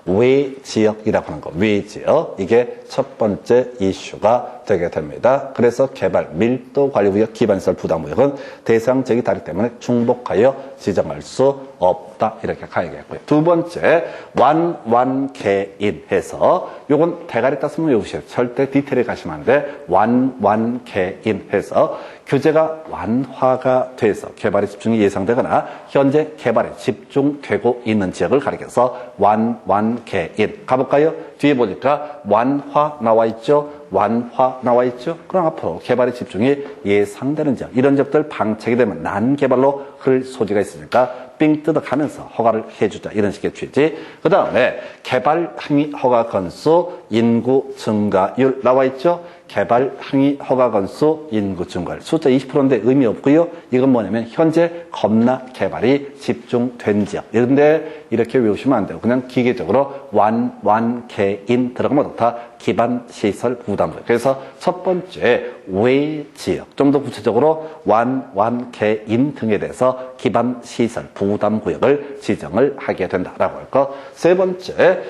외 지역이라고 하는 거. 외 지역. 이게 첫 번째 이슈가 되게 됩니다. 그래서 개발 밀도 관리 구역 기반시설 부담 구역은 대상 지역이 다르기 때문에 중복하여 지정할 수 없다. 이렇게 가야겠고요. 두 번째, 완개인 해서 요건 대가리 따스면 외우셔요. 절대 디테일에 가시면 안 돼. 완개인 해서 규제가 완화가 돼서 개발에 집중이 예상되거나 현재 개발에 집중되고 있는 지역을 가리켜서 완개인. 가볼까요? 뒤에 보니까 완화 나와 있죠? 완화 나와 있죠? 그럼 앞으로 개발에 집중이 예상되는 지역. 이런 지역들 방책이 되면 난개발로 흐를 소지가 있으니까 삥 뜯어가면서 허가를 해주자. 이런 식의 취지. 그 다음에 개발 항의 허가 건수, 인구 증가율 나와 있죠? 개발 항의 허가 건수, 인구 증가율. 숫자 20%인데 의미 없고요. 이건 뭐냐면 현재 겁나 개발이 집중된 지역. 그런데 이렇게 외우시면 안 돼요. 그냥 기계적으로 완개인 들어가면 어떻다? 기반시설 부담구역. 그래서 첫 번째 외지역, 좀 더 구체적으로 완개인 등에 대해서 기반시설 부담구역을 지정을 하게 된다라고 할 것. 세 번째,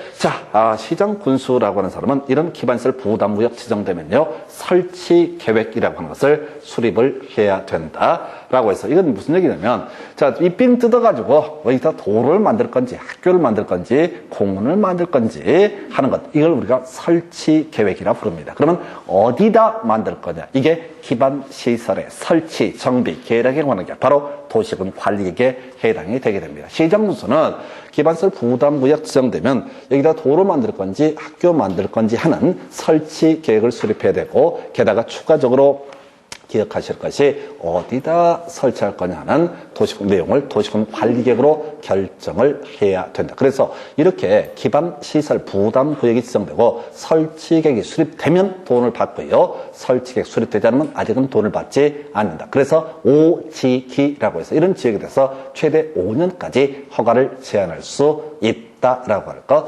시장군수라고 하는 사람은 이런 기반시설 부담구역 지정되면요, 설치계획이라고 하는 것을 수립을 해야 된다라고 해서, 이건 무슨 얘기냐면, 이 삥 뜯어가지고 여기다 도로를 만들 건지 학교를 만들 건지 공원을 만들 건지 하는 것, 이걸 우리가 설치계획이라 부릅니다. 그러면 어디다 만들 거냐, 이게 기반시설의 설치, 정비, 계획에 관한 게 바로 도시군 관리계획에 해당이 되게 됩니다. 시장군수는 기반시설 부담구역 지정되면 여기다 도로 만들 건지 학교 만들 건지 하는 설치계획을 수립해야 되고, 게다가 추가적으로 기억하실 것이 어디다 설치할 거냐 하는 도시군 내용을 도시군 관리계획으로 결정을 해야 된다. 그래서 이렇게 기반시설 부담구역이 지정되고 설치계획이 수립되면 돈을 받고요, 설치계획 수립되지 않으면 아직은 돈을 받지 않는다. 그래서 5지기라고 해서 이런 지역에 대해서 최대 5년까지 허가를 제한할 수 있다라고 할 것.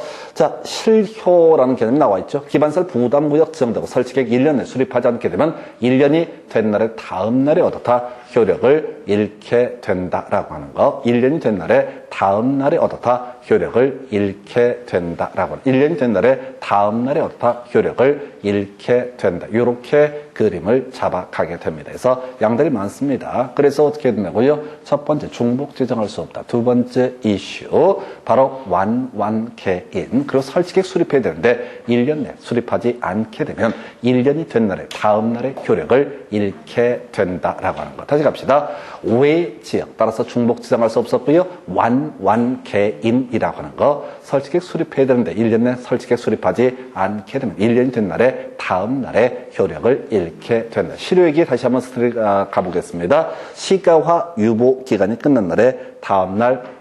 실효라는 개념이 나와 있죠. 기반시설 부담구역 지정되고 설치계획 1년에 수립하지 않게 되면 1년이 된 날의 다음 날에 어떻다? 효력을 잃게 된다라고 하는 거. 1년이 된 날에 다음 날에 어떻다? 효력을 잃게 된다라고 하는 거. 1년이 된 날에 다음 날에 어떻다? 효력을 잃게 된다. 이렇게 그림을 잡아가게 됩니다. 그래서 양들이 많습니다. 그래서 어떻게 된다고요? 첫 번째, 중복 지정할 수 없다. 두 번째 이슈, 바로 완개인. 그리고 설치계획 수립해야 되는데 1년 내 수립하지 않게 되면 1년이 된 날에 다음 날에 효력을 잃게 된다라고 하는 것. 다시 갑시다. 외지역, 따라서 중복 지정할 수 없었고요. 완개인이라고 하는 거. 설치계획 수립해야 되는데 1년 내 설치계획 수립하지 않게 되면 1년이 된 날에 다음 날에 효력을 잃게 된다. 실효얘기 다시 한번 가보겠습니다. 시가화 유보 기간이 끝난 날에 다음 날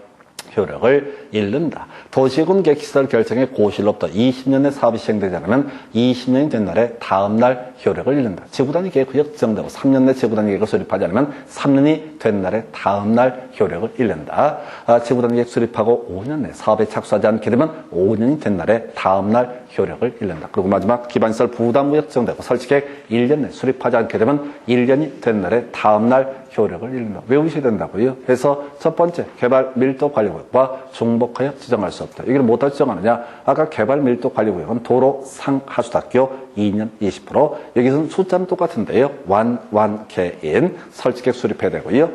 효력을 잃는다. 도시군 계획시설 결정의 고실로부터 20년의 사업이 시행되지 않으면 20년이 된 날에 다음 날 효력을 잃는다. 지구단위 계획구역 지정되고 3년 내 지구단위 계획을 수립하지 않으면 3년이 된 날에 다음 날 효력을 잃는다. 지구단위 계획 수립하고 5년 내 사업에 착수하지 않게 되면 5년이 된 날에 다음 날 효력을 잃는다. 그리고 마지막, 기반시설 부담구역 지정되고 설치계획 1년 내 수립하지 않게 되면 1년이 된 날에 다음 날 효력을 잃는다. 외우셔야 된다고요. 그래서 첫 번째, 개발 밀도 관리구역과 중복구역 지정할 수 없다. 이걸 뭐다 지정하느냐? 아까 개발 밀도 관리구역은 도로, 상, 하수학교 2년 20%. 여기서는 숫자는 똑같은데요. 완개인 설치계획 수립해야 되고요.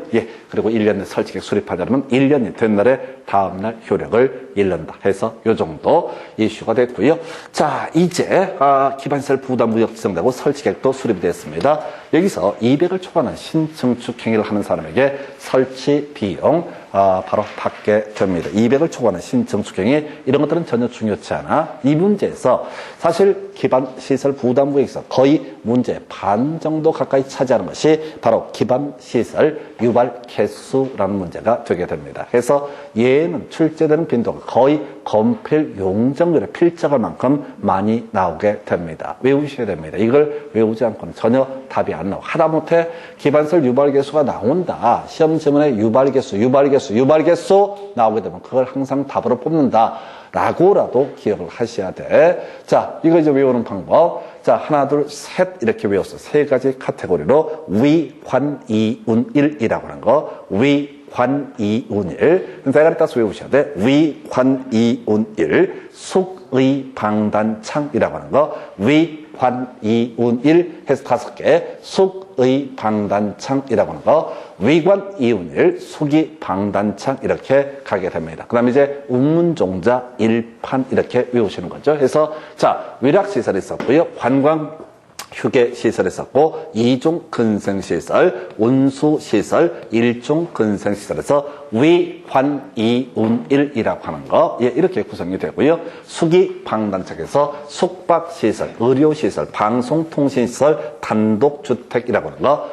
그리고 1년 내 설치계획 수립하지 않으면 1년이 된 날에 다음 날 효력을 잃는다. 해서 요 정도 이슈가 됐고요. 이제 기반시설 부담구역 지정되고 설치계획도 수립이 됐습니다. 여기서 200을 초과하는 신증축 행위를 하는 사람에게 설치 비용 바로 받게 됩니다. 200을 초과하는 신증축 행위, 이런 것들은 전혀 중요치 않아. 이 문제에서 사실 기반시설 부담구역에서 거의 문제 반 정도 가까이 차지하는 것이 바로 기반시설 유발 개수라는 문제가 되게 됩니다. 그래서 얘는 출제되는 빈도가 거의 건필 용적률에 필적할 만큼 많이 나오게 됩니다. 외우셔야 됩니다. 이걸 외우지 않고는 전혀 답이 안 나와. 하다못해 기반시설 유발 개수가 나온다. 시험 지문에 유발 개수 나오게 되면 그걸 항상 답으로 뽑는다. 라고라도 기억을 하셔야 돼. 이거 이제 외우는 방법. 하나, 둘, 셋 이렇게 외웠어. 세 가지 카테고리로 위관이운일이라고 하는 거. 위관이운일. 대가리 따서 외우셔야 돼. 위관이운일. 숙의방단창이라고 하는 거. 위관이운일 해서 5개. 숙의방단창이라고 하는 거. 위관이운일, 숙의방단창 이렇게 가게 됩니다. 그 다음에 이제 운문종자, 일판 이렇게 외우시는 거죠. 그래서 위락시설이 있었고요. 관광 휴게시설이 있었고, 2종 근생시설, 운수시설, 1종 근생시설에서 위관이운일이라고 하는 거, 이렇게 구성이 되고요. 숙의방단창에서 숙박시설, 의료시설, 방송통신시설, 단독주택이라고 하는 거.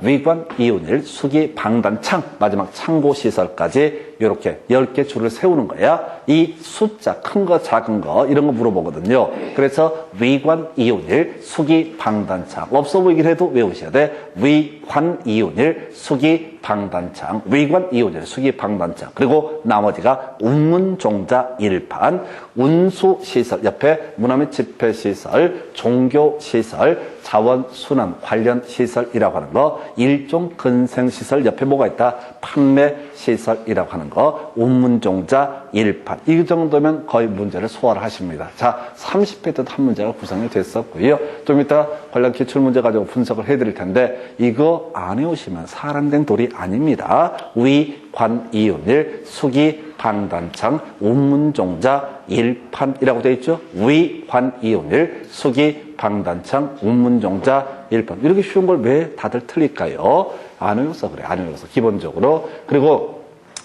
위관이운일, 숙의방단창, 마지막 창고시설까지 이렇게 10개 줄을 세우는 거야. 이 숫자 큰 거 작은 거 이런 거 물어보거든요. 그래서 위관이온일 수기방단창 없어 보이긴 해도 외우셔야 돼. 위관이온일 수기방단창 위관이온일 수기방단창 그리고 나머지가 운문종자 일판 운수시설 옆에 문화및 집회시설 종교시설 자원순환 관련 시설이라고 하는 거 일종 근생시설 옆에 뭐가 있다? 판매시설이라고 하는 거 운문종자 일판 이 정도면 거의 문제를 소화를 하십니다. 자, 30회 때도 한 문제가 구성이 됐었고요. 좀 이따 관련 기출문제 가지고 분석을 해드릴 텐데 이거 안 해오시면 사람된 돌이 아닙니다. 위관이온일 수기방단창 운문종자 일판이라고 되어 있죠. 위관이온일 수기방단창 운문종자 일판 이렇게 쉬운 걸 왜 다들 틀릴까요? 안 외워서 그래. 안 외워서 기본적으로. 그리고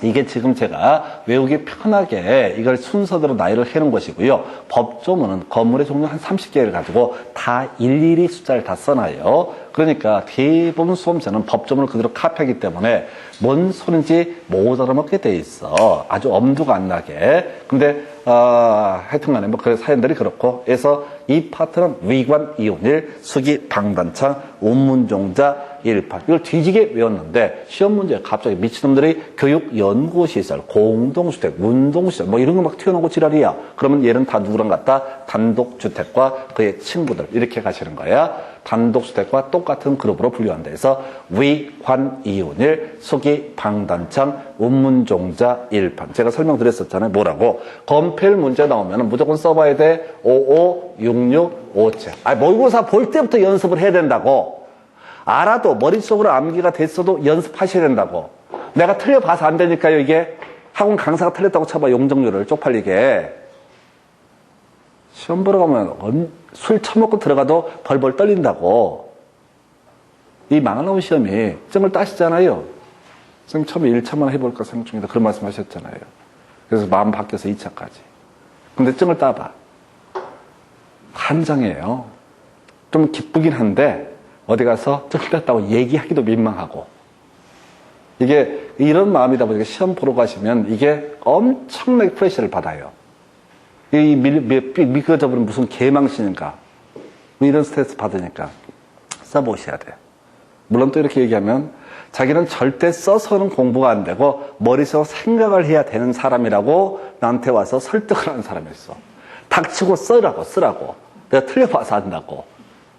이게 지금 제가 외우기 편하게 이걸 순서대로 나열을 해놓은 것이고요. 법조문은 건물의 종류 한 30개를 가지고 다 일일이 숫자를 다 써놔요. 그러니까 대부분 수험생은 법조문을 그대로 카피하기 때문에 뭔 소린지 못 알아먹게 돼 있어. 아주 엄두가 안 나게. 근데 하여튼 간에 뭐 그 사연들이 그렇고 해서 이 파트는 위관이온일 수기방단창 운문종자 일판 이걸 뒤지게 외웠는데 시험 문제에 갑자기 미친놈들이 교육연구시설, 공동주택, 운동시설 뭐 이런 거 막 튀어나오고 지랄이야. 그러면 얘는 다 누구랑 같다? 단독주택과 그의 친구들 이렇게 가시는 거야. 단독주택과 똑같은 그룹으로 분류한다 해서 위관이온일 수기방단창 운문종자 일판 제가 설명드렸었잖아요. 뭐라고? 검필 문제 나오면 무조건 써봐야 돼. 55, 66, 57 모의고사 볼 때부터 연습을 해야 된다고. 알아도 머릿속으로 암기가 됐어도 연습하셔야 된다고. 내가 틀려봐서 안 되니까요. 이게 학원 강사가 틀렸다고 쳐봐. 용적률을 쪽팔리게. 시험 보러 가면 술 처먹고 들어가도 벌벌 떨린다고. 이 망나온 시험이 점을 따시잖아요. 선생님 처음에 1차만 해볼까 생각 중이다. 그런 말씀 하셨잖아요. 그래서 마음 바뀌어서 2차까지. 근데 점을 따봐. 한장이에요. 좀 기쁘긴 한데 어디 가서 점 땄다고 얘기하기도 민망하고. 이게 이런 마음이다 보니까 시험 보러 가시면 이게 엄청나게 프레셔를 받아요. 이 미끄러져버린 무슨 개망신인가. 이런 스트레스 받으니까 써보셔야 돼. 물론 또 이렇게 얘기하면 자기는 절대 써서는 공부가 안 되고 머릿속으로 생각을 해야 되는 사람이라고 나한테 와서 설득을 하는 사람이 있어. 닥치고 쓰라고. 내가 틀려봐서 한다고.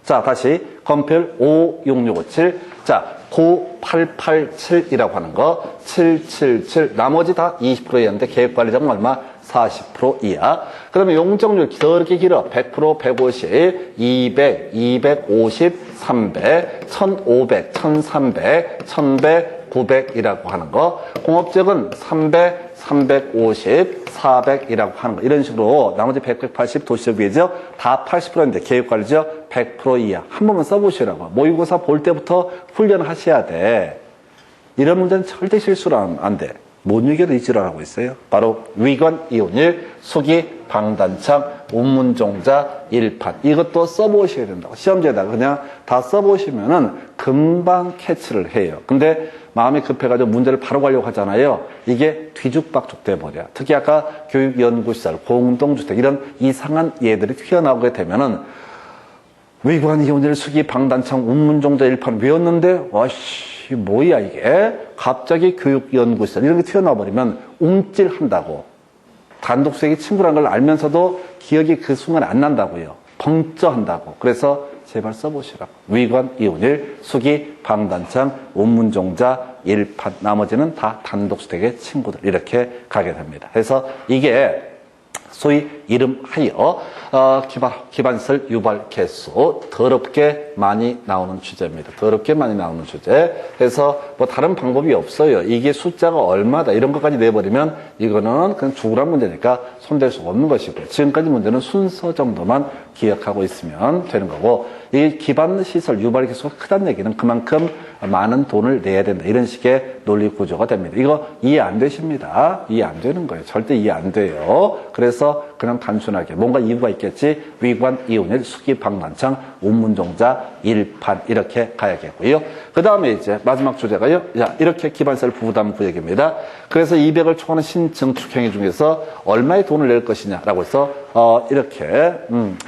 자, 다시 검필 56657. 자, 9887이라고 하는 거 777 나머지 다 20%였는데 계획관리자는 얼마? 40% 이하. 그러면 용적률 그렇게 길어. 100%, 150, 200, 250, 300, 1500, 1300, 1100, 900이라고 하는 거. 공업적은 300, 350, 400이라고 하는 거. 이런 식으로 나머지 100, 180 도시적 위해적 다 80%인데 계획관리적 100% 이하. 한 번만 써보시라고. 모의고사 볼 때부터 훈련을 하셔야 돼. 이런 문제는 절대 실수로 안 돼. 못 이겨도 이지랄 하고 있어요. 바로 위관이온일 수기방단창 운문종자 일판 이것도 써보셔야 된다고. 시험지에다가 그냥 다 써보시면은 금방 캐치를 해요. 근데 마음이 급해가지고 문제를 바로 가려고 하잖아요. 이게 뒤죽박죽 돼버려. 특히 아까 교육연구시설, 공동주택 이런 이상한 예들이 튀어나오게 되면은 위관이온일 수기방단창 운문종자 일판 외웠는데 와씨 뭐야 이게? 갑자기 교육연구시설 이런 게 튀어나와버리면 움찔한다고. 단독수익이 친구란 걸 알면서도 기억이 그 순간에 안 난다고요. 벙쪄한다고. 그래서 제발 써보시라고. 위관이온일 수기방단창 운문종자 일판 나머지는 다 단독수택의 친구들 이렇게 가게 됩니다. 그래서 이게 소위 이름하여 기반설 유발 개수 더럽게 많이 나오는 주제입니다. 더럽게 많이 나오는 주제. 그래서 뭐 다른 방법이 없어요. 이게 숫자가 얼마다 이런 것까지 내버리면 이거는 그냥 죽으란 문제니까 손댈 수 없는 것이고 지금까지 문제는 순서 정도만 기억하고 있으면 되는 거고 이 기반시설 유발 개수가 크다는 얘기는 그만큼 많은 돈을 내야 된다. 이런 식의 논리 구조가 됩니다. 이거 이해 안 되십니다. 이해 안 되는 거예요. 절대 이해 안 돼요. 그래서 그래서 그냥 단순하게 뭔가 이유가 있겠지. 위관, 이혼일, 수기, 방난창, 운문종자, 일판 이렇게 가야겠고요. 그 다음에 이제 마지막 주제가요. 자, 이렇게 기반세를 부담 구역입니다. 그래서 200을 초과하는 신증축행위 중에서 얼마의 돈을 낼 것이냐라고 해서 이렇게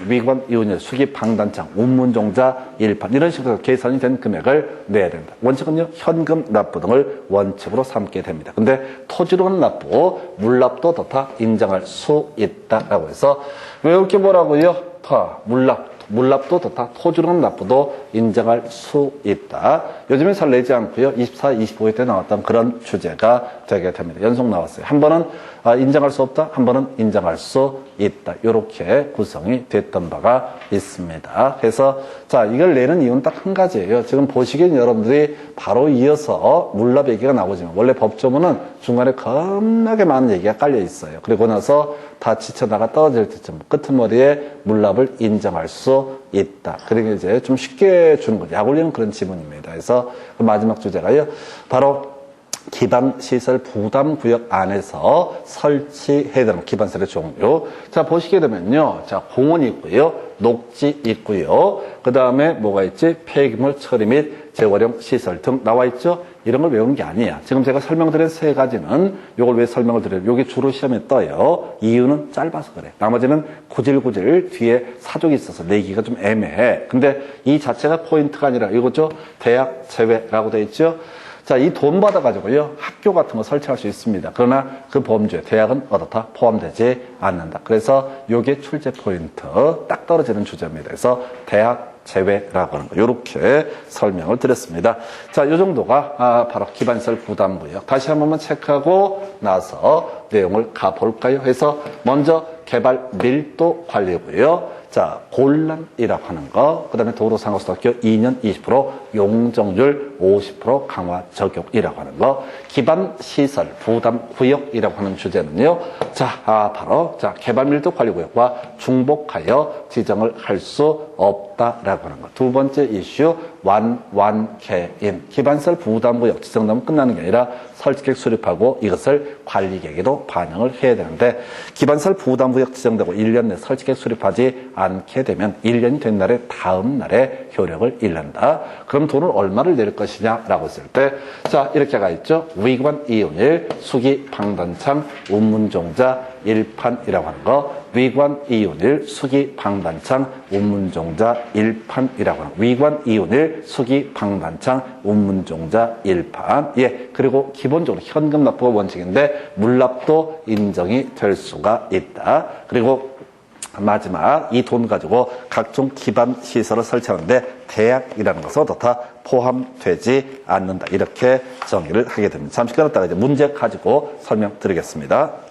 위관, 이혼일, 수기, 방단창, 운문종자, 일판 이런 식으로 계산이 된 금액을 내야 된다. 원칙은요. 현금 납부 등을 원칙으로 삼게 됩니다. 근데 토지로는 납부, 물납도 더 인정할 수 있다라고 해서 왜 이렇게 뭐라고요? 물납도 더 토지로는 납부도 인정할 수 있다. 요즘에 잘 내지 않고요. 24, 25회 때 나왔던 그런 주제가 되게 됩니다. 연속 나왔어요. 한 번은 인정할 수 없다. 한 번은 인정할 수 있다. 이렇게 구성이 됐던 바가 있습니다. 그래서 자, 이걸 내는 이유는 딱 한 가지예요. 지금 보시기엔 여러분들이 바로 이어서 물납 얘기가 나오지만 원래 법조문은 중간에 겁나게 많은 얘기가 깔려 있어요. 그리고 나서 다 지쳐나가 떨어질 때쯤 끄트머리에 물납을 인정할 수 있다. 그러니까 이제 좀 쉽게 주는 거죠. 약 올리는 그런 지문입니다. 그래서 그 마지막 주제가요. 바로 기반시설 부담구역 안에서 설치해야 되는 기반시설의 종류. 자, 보시게 되면요. 자, 공원이 있고요. 녹지 있고요. 그 다음에 뭐가 있지? 폐기물 처리 및 재활용 시설 등 나와 있죠? 이런 걸 외우는 게 아니야. 지금 제가 설명드린 세 가지는 요걸 왜 설명을 드려요? 요게 주로 시험에 떠요. 이유는 짧아서 그래. 나머지는 구질구질 뒤에 사족이 있어서 내기가 좀 애매해. 근데 이 자체가 포인트가 아니라 이거죠? 대학 제외라고 돼 있죠? 자, 이 돈 받아가지고요, 학교 같은 거 설치할 수 있습니다. 그러나 그 범주에 대학은 어떻다? 포함되지 않는다. 그래서 요게 출제 포인트, 딱 떨어지는 주제입니다. 그래서 대학 제외라고 하는 거, 요렇게 설명을 드렸습니다. 자, 요 정도가 바로 기반시설 부담구역. 다시 한 번만 체크하고 나서 내용을 가볼까요? 해서 먼저 개발 밀도 관리고요. 자, 곤란이라고 하는 거, 그 다음에 도로상업소득교 2년 20%, 용적률 50% 강화 적용이라고 하는 거, 기반시설 부담구역이라고 하는 주제는요. 자, 바로 자 개발밀도 관리구역과 중복하여 지정을 할 수 없다라고 하는 거. 두 번째 이슈, 완개인. 기반시설 부담구역 지정되면 끝나는 게 아니라 설치계획 수립하고 이것을 관리계획에도 반영을 해야 되는데, 기반시설 부담구역 지정되고 1년 내 설치계획 수립하지 않게 되면 1년이 된 날에 다음 날에 효력을 잃는다. 그럼 돈을 얼마를 낼 것이냐라고 했을 때, 자, 이렇게 가 있죠. 위관 이혼일, 수기 방단창, 운문종자, 일판이라고 하는 거. 위관 이혼일, 수기 방단창, 운문종자, 일판이라고 하는 거. 위관 이혼일, 수기 방단창, 운문종자, 일판. 예, 그리고 기본적으로 현금 납부가 원칙인데 물납도 인정이 될 수가 있다. 그리고 마지막 이 돈 가지고 각종 기반 시설을 설치하는데 대학이라는 것은 다 포함되지 않는다. 이렇게 정의를 하게 됩니다. 잠시 끊었다가 이제 문제 가지고 설명드리겠습니다.